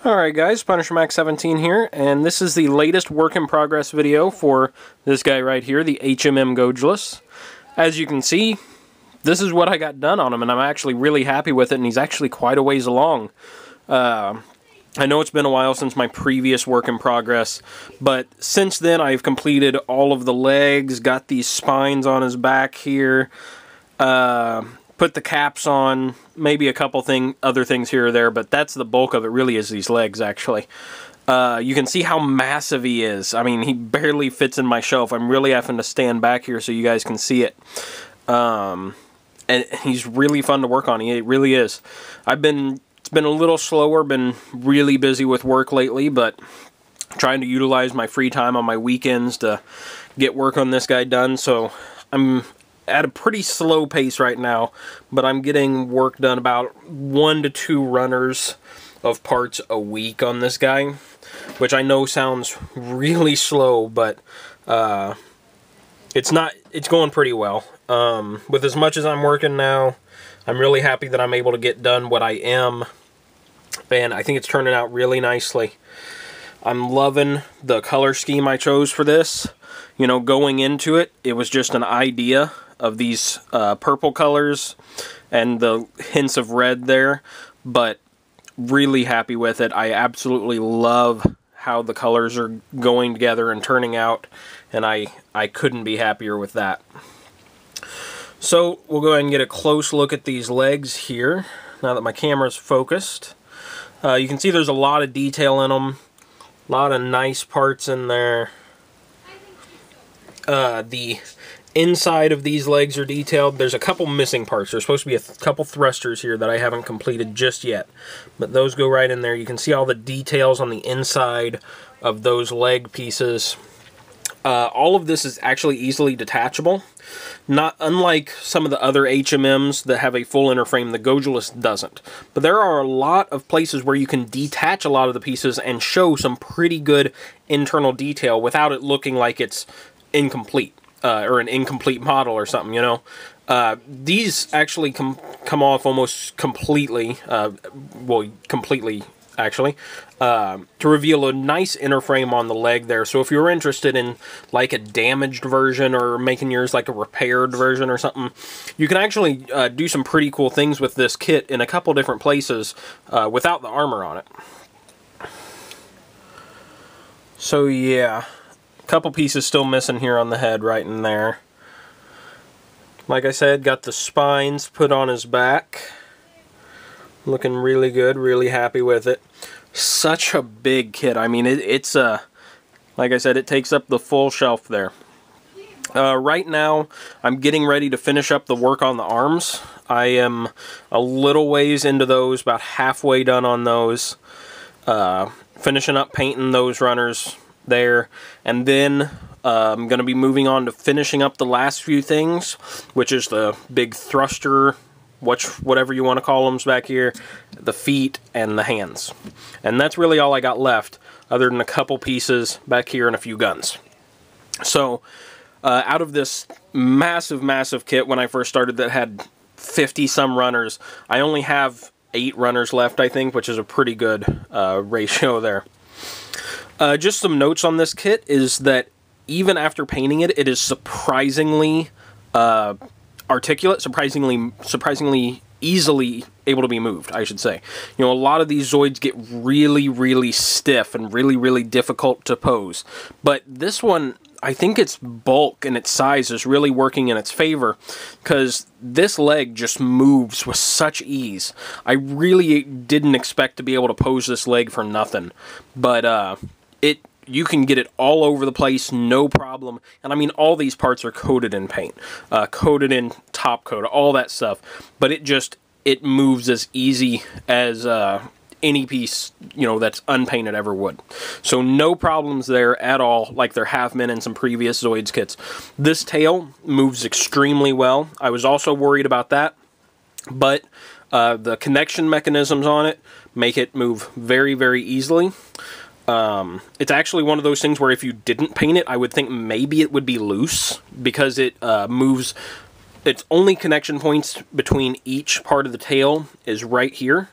Alright guys, Punisher Max 17 here, and this is the latest work in progress video for this guy right here, the HMM Gojulas. As you can see, this is what I got done on him, and I'm actually really happy with it, and he's actually quite a ways along. I know it's been a while since my previous work in progress, but since then I've completed all of the legs, got these spines on his back here, put the caps on, maybe a couple other things here or there, but that's the bulk of it. Really is these legs, actually. You can see how massive he is. I mean, he barely fits in my shelf. I'm really having to stand back here so you guys can see it. And he's really fun to work on. He really is. It's been a little slower, been really busy with work lately, but trying to utilize my free time on my weekends to get work on this guy done. So I'm at a pretty slow pace right now, but I'm getting work done about 1 to 2 runners of parts a week on this guy, which I know sounds really slow, but it's going pretty well. With as much as I'm working now, I'm really happy that I'm able to get done what I am, and I think it's turning out really nicely. I'm loving the color scheme I chose for this. You know, going into it, it was just an idea of these purple colors and the hints of red there, but really happy with it. I absolutely love how the colors are going together and turning out, and I couldn't be happier with that. So we'll go ahead and get a close look at these legs here now that my camera's focused. You can see there's a lot of detail in them, a lot of nice parts in there. The inside of these legs are detailed. There's a couple missing parts. There's supposed to be a couple thrusters here that I haven't completed just yet, but those go right in there. You can see all the details on the inside of those leg pieces. All of this is actually easily detachable. Not unlike some of the other HMMs that have a full inner frame, the Gojulas doesn't. But there are a lot of places where you can detach a lot of the pieces and show some pretty good internal detail without it looking like it's incomplete. Or an incomplete model or something, you know. These actually come off almost completely, well, completely, actually, to reveal a nice inner frame on the leg there. So if you're interested in, like, a damaged version or making yours like a repaired version or something, you can actually do some pretty cool things with this kit in a couple different places without the armor on it. So, yeah. Couple pieces still missing here on the head right in there. Like I said, got the spines put on his back. Looking really good, really happy with it. Such a big kit. I mean, it's like I said, it takes up the full shelf there. Right now, I'm getting ready to finish up the work on the arms. I am a little ways into those, about halfway done on those. Finishing up painting those runners there, and then I'm going to be moving on to finishing up the last few things, which is the big thruster, whatever you want to call them back here, the feet, and the hands. And that's really all I got left, other than a couple pieces back here and a few guns. So, out of this massive kit when I first started that had 50-some runners, I only have 8 runners left, I think, which is a pretty good ratio there. Just some notes on this kit is that even after painting it, it is surprisingly articulate, surprisingly easily able to be moved, I should say. You know, a lot of these Zoids get really stiff and really difficult to pose. But this one, I think its bulk and its size is really working in its favor, because this leg just moves with such ease. I really didn't expect to be able to pose this leg for nothing, but you can get it all over the place, no problem. And I mean, all these parts are coated in paint, coated in top coat, all that stuff. But it moves as easy as any piece, you know, that's unpainted ever would. So no problems there at all, like there have been in some previous Zoids kits. This tail moves extremely well. I was also worried about that, but the connection mechanisms on it make it move very easily. It's actually one of those things where if you didn't paint it, I would think maybe it would be loose, because it moves. Its only connection points between each part of the tail is right here.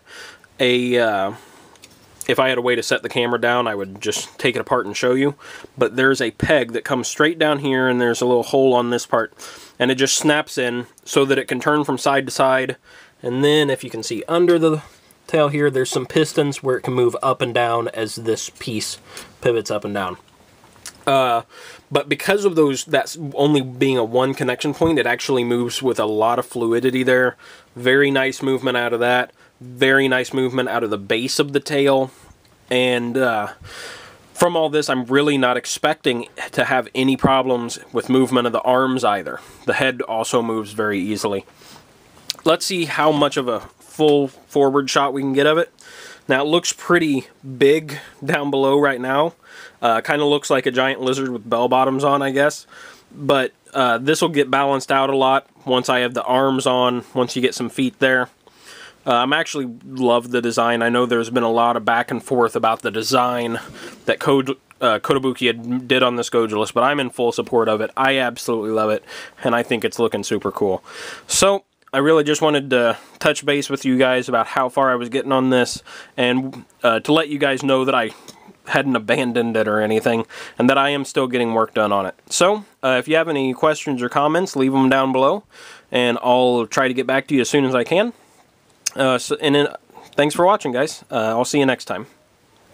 It's if I had a way to set the camera down, I would just take it apart and show you. But there's a peg that comes straight down here, and there's a little hole on this part. And it just snaps in so that it can turn from side to side. And then, if you can see under the tail here, there's some pistons where it can move up and down as this piece pivots up and down. But because of those, that's only being a one connection point, it actually moves with a lot of fluidity there. Very nice movement out of that. Very nice movement out of the base of the tail. And from all this, I'm really not expecting to have any problems with movement of the arms either. The head also moves very easily. Let's see how much of a full forward shot we can get of it. Now, it looks pretty big down below right now. Kind of looks like a giant lizard with bell bottoms on, I guess. But this will get balanced out a lot once I have the arms on, once you get some feet there. I'm actually love the design. I know there's been a lot of back and forth about the design that Kotobuki did on this Gojulus, but I'm in full support of it. I absolutely love it, and I think it's looking super cool. So, I really just wanted to touch base with you guys about how far I was getting on this, and to let you guys know that I hadn't abandoned it or anything, and that I am still getting work done on it. So, if you have any questions or comments, leave them down below, and I'll try to get back to you as soon as I can. Thanks for watching, guys. I'll see you next time.